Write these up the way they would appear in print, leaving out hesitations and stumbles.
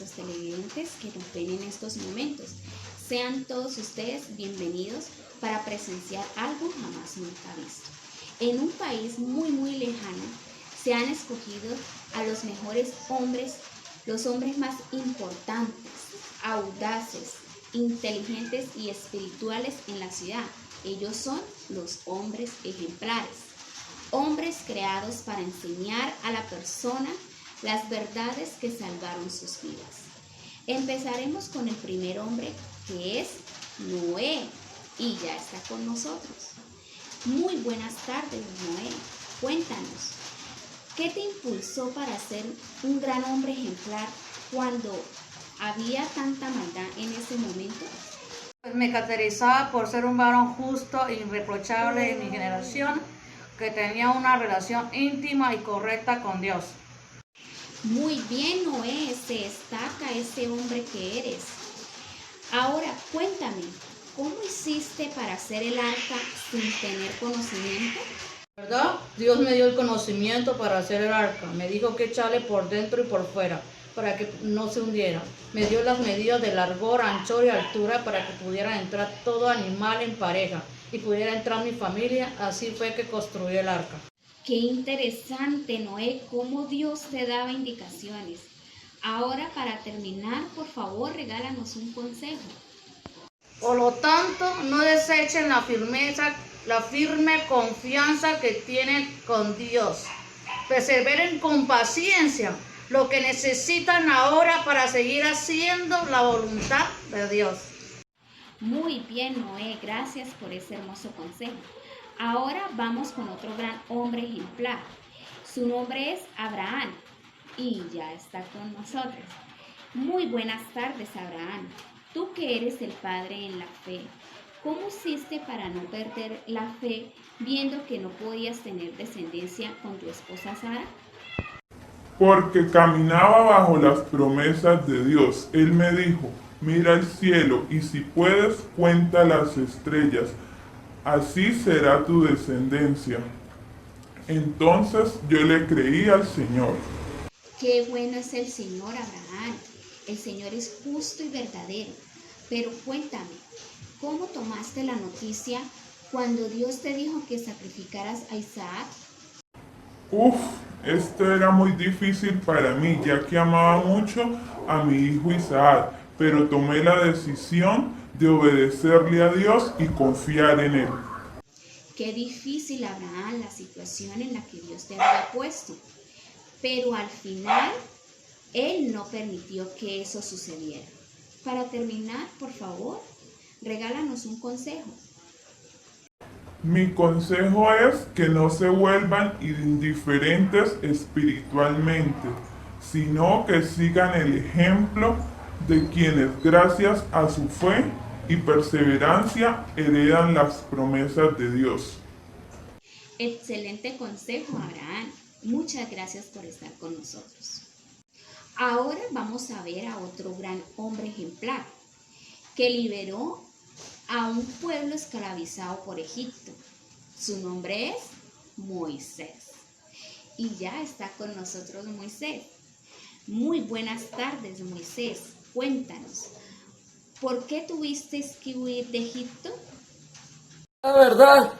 nuestros televidentes que nos ven en estos momentos. Sean todos ustedes bienvenidos para presenciar algo jamás nunca visto. En un país muy lejano se han escogido a los mejores hombres, los hombres más importantes, audaces, inteligentes y espirituales en la ciudad. Ellos son los hombres ejemplares. Hombres creados para enseñar a la persona las verdades que salvaron sus vidas. Empezaremos con el primer hombre, que es Noé, y ya está con nosotros. Muy buenas tardes, Noé. Cuéntanos, ¿qué te impulsó para ser un gran hombre ejemplar cuando había tanta maldad en ese momento? Pues me caracterizaba por ser un varón justo e irreprochable en mi generación, que tenía una relación íntima y correcta con Dios. Muy bien, Noé, se destaca ese hombre que eres. Ahora, cuéntame, ¿cómo hiciste para hacer el arca sin tener conocimiento? ¿Verdad? Dios me dio el conocimiento para hacer el arca. Me dijo que echarle por dentro y por fuera para que no se hundiera. Me dio las medidas de largor, anchura y altura para que pudiera entrar todo animal en pareja y pudiera entrar mi familia. Así fue que construí el arca. Qué interesante, Noé, cómo Dios te daba indicaciones. Ahora, para terminar, por favor, regálanos un consejo. Por lo tanto, no desechen la firme confianza que tienen con Dios. Perseveren con paciencia lo que necesitan ahora para seguir haciendo la voluntad de Dios. Muy bien, Noé, gracias por ese hermoso consejo. Ahora vamos con otro gran hombre ejemplar. Su nombre es Abraham y ya está con nosotros. Muy buenas tardes, Abraham. Tú que eres el padre en la fe, ¿cómo hiciste para no perder la fe viendo que no podías tener descendencia con tu esposa Sara? Porque caminaba bajo las promesas de Dios. Él me dijo, mira el cielo y si puedes, cuenta las estrellas. Así será tu descendencia. Entonces yo le creí al Señor. Qué bueno es el Señor, Abraham. El Señor es justo y verdadero. Pero cuéntame, ¿cómo tomaste la noticia cuando Dios te dijo que sacrificaras a Isaac? Esto era muy difícil para mí, ya que amaba mucho a mi hijo Isaac, pero tomé la decisión de obedecerle a Dios y confiar en Él. Qué difícil, Abraham, la situación en la que Dios te había puesto. Pero al final, Él no permitió que eso sucediera. Para terminar, por favor, regálanos un consejo. Mi consejo es que no se vuelvan indiferentes espiritualmente, sino que sigan el ejemplo de quienes gracias a su fe y perseverancia heredan las promesas de Dios. Excelente consejo, Abraham. Muchas gracias por estar con nosotros. Ahora vamos a ver a otro gran hombre ejemplar que liberó a un pueblo esclavizado por Egipto. Su nombre es Moisés. Y ya está con nosotros Moisés. Muy buenas tardes, Moisés. Cuéntanos, ¿por qué tuviste que huir de Egipto? La verdad,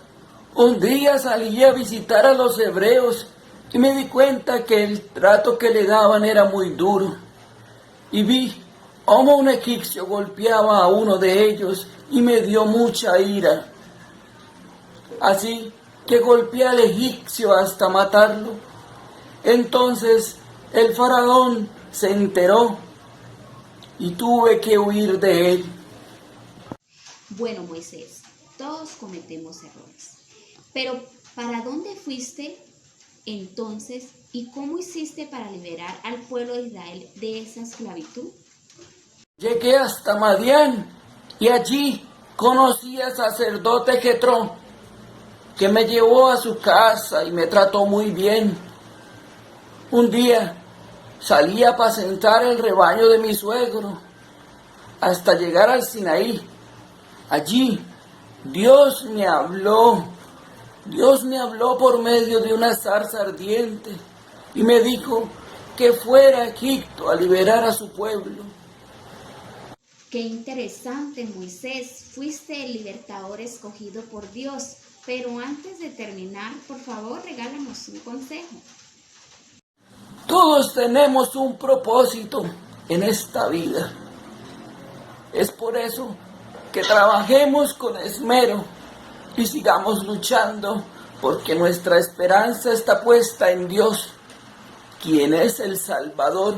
un día salí a visitar a los hebreos y me di cuenta que el trato que le daban era muy duro. Y vi cómo un egipcio golpeaba a uno de ellos y me dio mucha ira. Así que golpeé al egipcio hasta matarlo. Entonces el faraón se enteró y tuve que huir de él. Bueno, Moisés, todos cometemos errores. Pero, ¿para dónde fuiste entonces y cómo hiciste para liberar al pueblo de Israel de esa esclavitud? Llegué hasta Madián y allí conocí al sacerdote Jetro, que me llevó a su casa y me trató muy bien. Un día salí a apacentar el rebaño de mi suegro hasta llegar al Sinaí. Allí Dios me habló por medio de una zarza ardiente y me dijo que fuera a Egipto a liberar a su pueblo. Qué interesante, Moisés. Fuiste el libertador escogido por Dios. Pero antes de terminar, por favor, regálanos un consejo. Todos tenemos un propósito en esta vida. Es por eso que trabajemos con esmero y sigamos luchando, porque nuestra esperanza está puesta en Dios, quien es el Salvador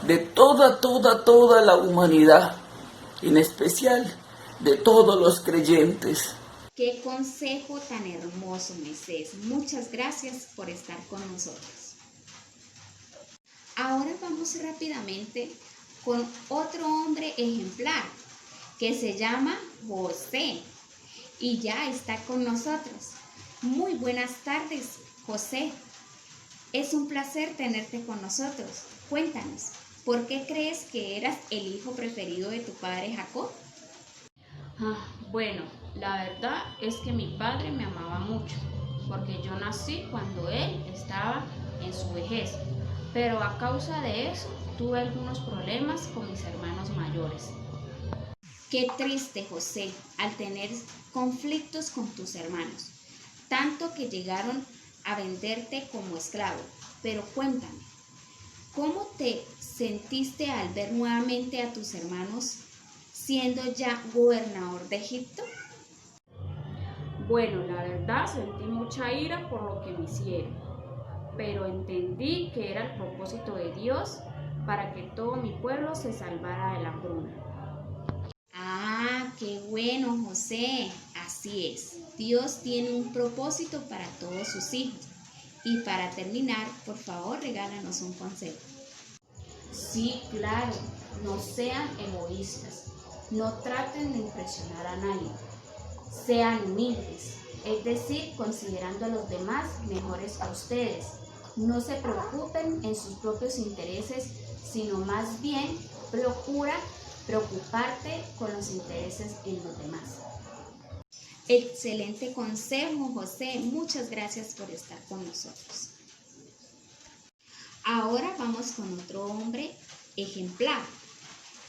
de toda la humanidad, en especial de todos los creyentes. Qué consejo tan hermoso, Moisés. Muchas gracias por estar con nosotros. Ahora vamos rápidamente con otro hombre ejemplar que se llama José y ya está con nosotros. Muy buenas tardes, José. Es un placer tenerte con nosotros. Cuéntanos, ¿por qué crees que eras el hijo preferido de tu padre Jacob? Bueno, la verdad es que mi padre me amaba mucho, porque yo nací cuando él estaba en su vejez, pero a causa de eso tuve algunos problemas con mis hermanos mayores. Qué triste, José, al tener conflictos con tus hermanos, tanto que llegaron a venderte como esclavo. Pero cuéntame, ¿cómo te sentiste al ver nuevamente a tus hermanos siendo ya gobernador de Egipto? Bueno, la verdad sentí mucha ira por lo que me hicieron, pero entendí que era el propósito de Dios para que todo mi pueblo se salvara de la hambruna. Ah, qué bueno, José. Así es. Dios tiene un propósito para todos sus hijos. Y para terminar, por favor, regálanos un consejo. Sí, claro, no sean egoístas, no traten de impresionar a nadie, sean humildes, es decir, considerando a los demás mejores que ustedes. No se preocupen en sus propios intereses, sino más bien procura preocuparte con los intereses en los demás. Excelente consejo, José. Muchas gracias por estar con nosotros. Ahora vamos con otro hombre ejemplar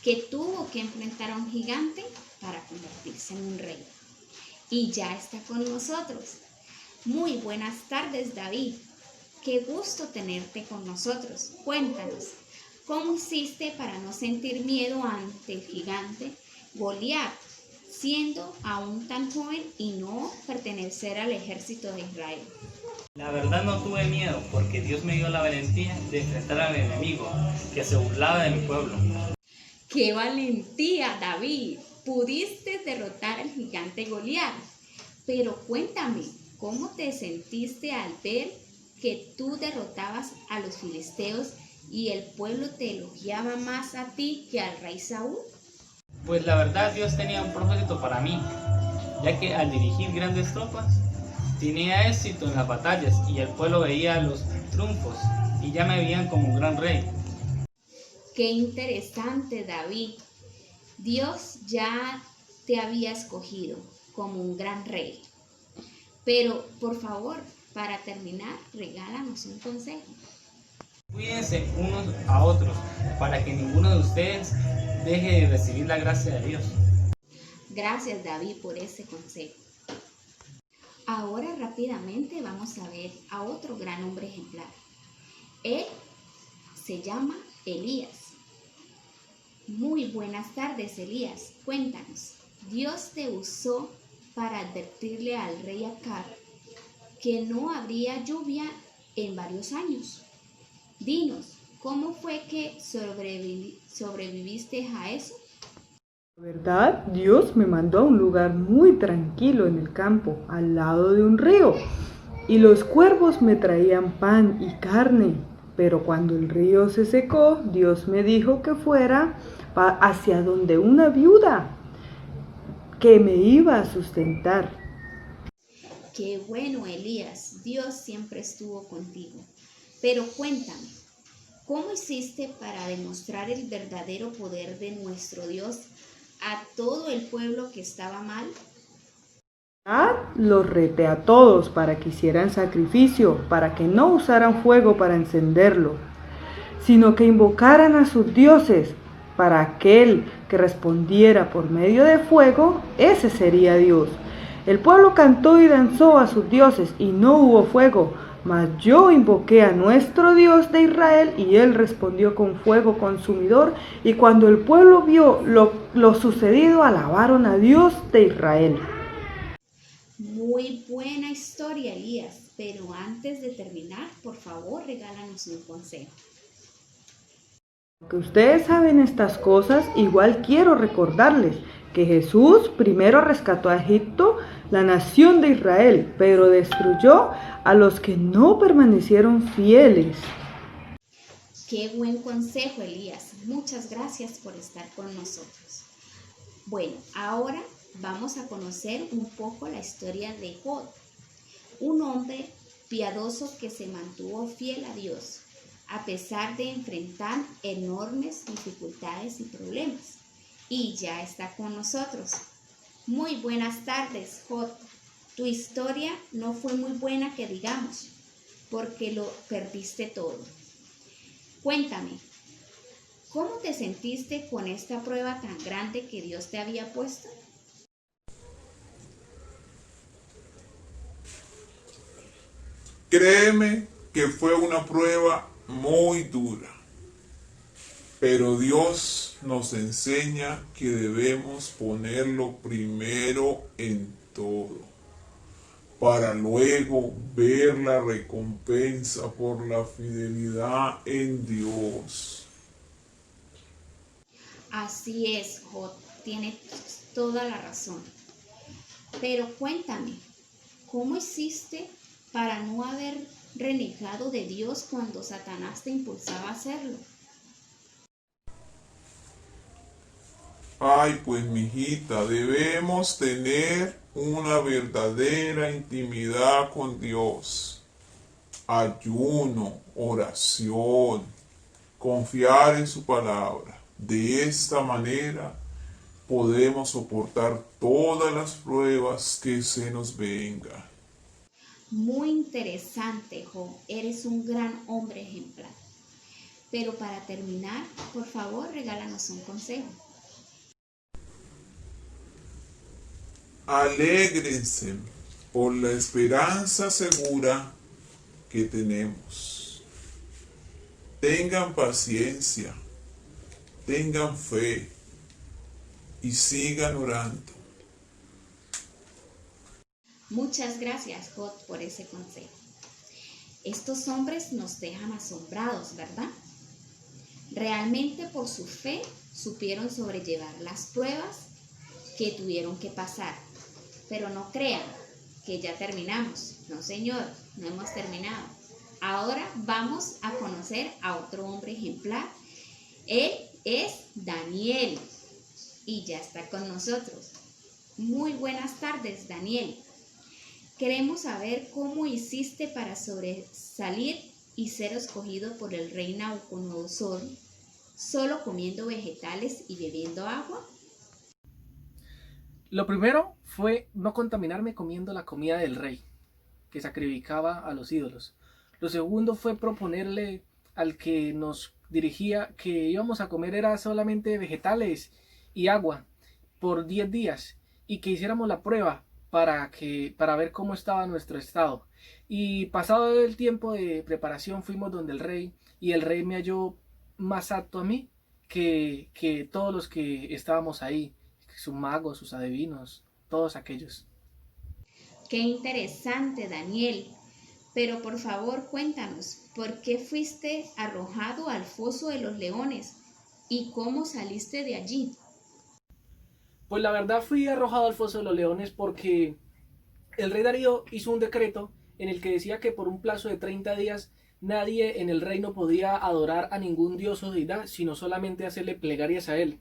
que tuvo que enfrentar a un gigante para convertirse en un rey. Y ya está con nosotros. Muy buenas tardes, David. Qué gusto tenerte con nosotros. Cuéntanos, ¿cómo hiciste para no sentir miedo ante el gigante Goliat, siendo aún tan joven y no pertenecer al ejército de Israel? La verdad no tuve miedo porque Dios me dio la valentía de enfrentar al enemigo que se burlaba de mi pueblo. ¡Qué valentía, David! Pudiste derrotar al gigante Goliat. Pero cuéntame, ¿cómo te sentiste al ver que tú derrotabas a los filisteos y el pueblo te elogiaba más a ti que al rey Saúl? Pues la verdad Dios tenía un propósito para mí, ya que al dirigir grandes tropas tenía éxito en las batallas y el pueblo veía los triunfos y ya me veían como un gran rey. ¡Qué interesante, David! Dios ya te había escogido como un gran rey. Pero, por favor, para terminar, regálanos un consejo. Cuídense unos a otros para que ninguno de ustedes deje de recibir la gracia de Dios. Gracias, David, por ese consejo. Ahora rápidamente vamos a ver a otro gran hombre ejemplar. Él se llama Elías. Muy buenas tardes, Elías. Cuéntanos, Dios te usó para advertirle al rey Acab que no habría lluvia en varios años. Dinos, ¿cómo fue que sobreviviste a eso? La verdad, Dios me mandó a un lugar muy tranquilo en el campo, al lado de un río, y los cuervos me traían pan y carne. Pero cuando el río se secó, Dios me dijo que fuera hacia donde una viuda que me iba a sustentar. Qué bueno, Elías, Dios siempre estuvo contigo. Pero cuéntame, ¿cómo hiciste para demostrar el verdadero poder de nuestro Dios a todo el pueblo que estaba mal? Los reté a todos para que hicieran sacrificio, para que no usaran fuego para encenderlo, sino que invocaran a sus dioses. Para aquel que respondiera por medio de fuego, ese sería Dios. El pueblo cantó y danzó a sus dioses y no hubo fuego, mas yo invoqué a nuestro Dios de Israel y él respondió con fuego consumidor. Y cuando el pueblo vio lo sucedido, alabaron a Dios de Israel. Muy buena historia, Elías, pero antes de terminar, por favor, regálanos un consejo. Aunque ustedes saben estas cosas, igual quiero recordarles que Jesús primero rescató a Egipto, la nación de Israel, pero destruyó a los que no permanecieron fieles. Qué buen consejo, Elías. Muchas gracias por estar con nosotros. Bueno, ahora vamos a conocer un poco la historia de Job, un hombre piadoso que se mantuvo fiel a Dios, a pesar de enfrentar enormes dificultades y problemas. Y ya está con nosotros. Muy buenas tardes, Job. Tu historia no fue muy buena que digamos, porque lo perdiste todo. Cuéntame, ¿cómo te sentiste con esta prueba tan grande que Dios te había puesto? Créeme que fue una prueba muy dura, pero Dios nos enseña que debemos ponerlo primero en todo, para luego ver la recompensa por la fidelidad en Dios. Así es, Job, tienes toda la razón. Pero cuéntame, ¿cómo hiciste para no haber renegado de Dios cuando Satanás te impulsaba a hacerlo? Ay, pues mijita, debemos tener una verdadera intimidad con Dios. Ayuno, oración, confiar en su palabra. De esta manera podemos soportar todas las pruebas que se nos vengan. Muy interesante, Job. Eres un gran hombre ejemplar. Pero para terminar, por favor, regálanos un consejo. Alégrense por la esperanza segura que tenemos. Tengan paciencia, tengan fe y sigan orando. Muchas gracias, Job, por ese consejo. Estos hombres nos dejan asombrados, ¿verdad? Realmente por su fe supieron sobrellevar las pruebas que tuvieron que pasar. Pero no crean que ya terminamos. No, señor, no hemos terminado. Ahora vamos a conocer a otro hombre ejemplar. Él es Daniel y ya está con nosotros. Muy buenas tardes, Daniel. Queremos saber cómo hiciste para sobresalir y ser escogido por el rey Nabucodonosor, solo comiendo vegetales y bebiendo agua. Lo primero fue no contaminarme comiendo la comida del rey, que sacrificaba a los ídolos. Lo segundo fue proponerle al que nos dirigía que íbamos a comer era solamente vegetales y agua por 10 días y que hiciéramos la prueba para ver cómo estaba nuestro estado. Y pasado el tiempo de preparación fuimos donde el rey y el rey me halló más apto a mí que todos los que estábamos ahí. Sus magos, sus adivinos, todos aquellos. Qué interesante, Daniel. Pero por favor, cuéntanos, ¿por qué fuiste arrojado al foso de los leones y cómo saliste de allí? Pues la verdad fui arrojado al foso de los leones porque el rey Darío hizo un decreto en el que decía que por un plazo de 30 días nadie en el reino podía adorar a ningún dios o deidad, sino solamente hacerle plegarias a él.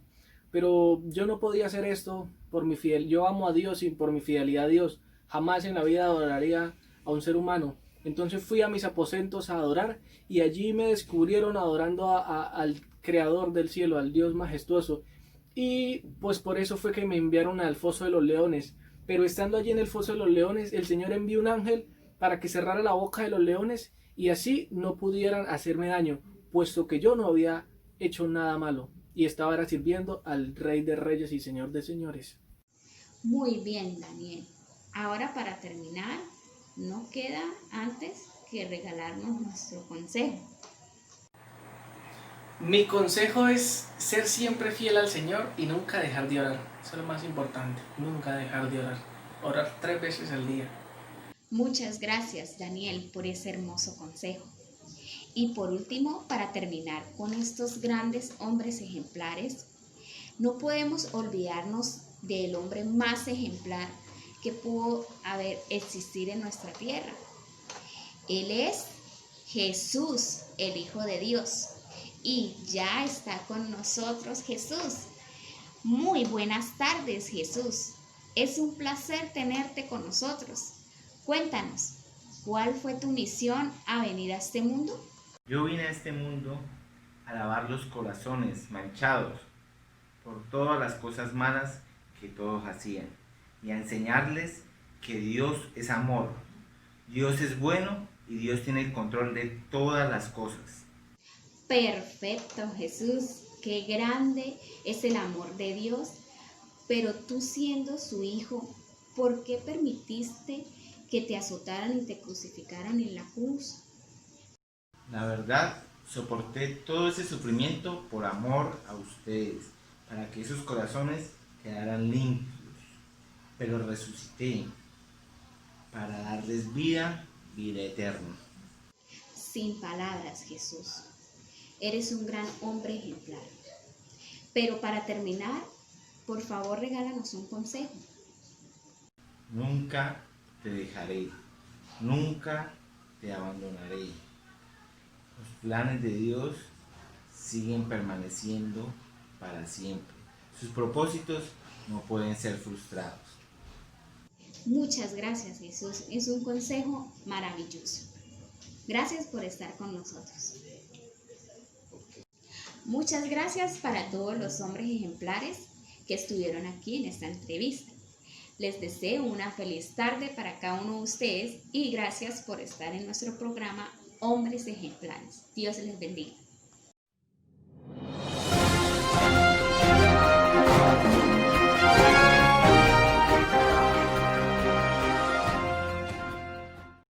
Pero yo no podía hacer esto por mi fidelidad. Yo amo a Dios y por mi fidelidad a Dios. Jamás en la vida adoraría a un ser humano. Entonces fui a mis aposentos a adorar y allí me descubrieron adorando al Creador del cielo, al Dios majestuoso. Y pues por eso fue que me enviaron al foso de los leones, Pero estando allí en el foso de los leones, el Señor envió un ángel para que cerrara la boca de los leones y así no pudieran hacerme daño, puesto que yo no había hecho nada malo y estaba ahora sirviendo al Rey de Reyes y Señor de Señores. Muy bien, Daniel. Ahora para terminar, no queda antes que regalarnos nuestro consejo. Mi consejo es ser siempre fiel al Señor y nunca dejar de orar. Eso es lo más importante, nunca dejar de orar. Orar 3 veces al día. Muchas gracias, Daniel, por ese hermoso consejo. Y por último, para terminar con estos grandes hombres ejemplares, no podemos olvidarnos del hombre más ejemplar que pudo haber existido en nuestra tierra. Él es Jesús, el Hijo de Dios. Y ya está con nosotros Jesús. Muy buenas tardes, Jesús. Es un placer tenerte con nosotros. Cuéntanos, ¿cuál fue tu misión a venir a este mundo? Yo vine a este mundo a lavar los corazones manchados por todas las cosas malas que todos hacían y a enseñarles que Dios es amor, Dios es bueno y Dios tiene el control de todas las cosas. Perfecto, Jesús. Qué grande es el amor de Dios. Pero tú siendo su hijo, ¿por qué permitiste que te azotaran y te crucificaran en la cruz? La verdad, soporté todo ese sufrimiento por amor a ustedes, para que esos corazones quedaran limpios. Pero resucité para darles vida eterna. Sin palabras, Jesús. Eres un gran hombre ejemplar. Pero para terminar, por favor, regálanos un consejo. Nunca te dejaré, nunca te abandonaré. Los planes de Dios siguen permaneciendo para siempre. Sus propósitos no pueden ser frustrados. Muchas gracias, Jesús. Es un consejo maravilloso. Gracias por estar con nosotros. Muchas gracias para todos los hombres ejemplares que estuvieron aquí en esta entrevista. Les deseo una feliz tarde para cada uno de ustedes y gracias por estar en nuestro programa Hombres Ejemplares. Dios les bendiga.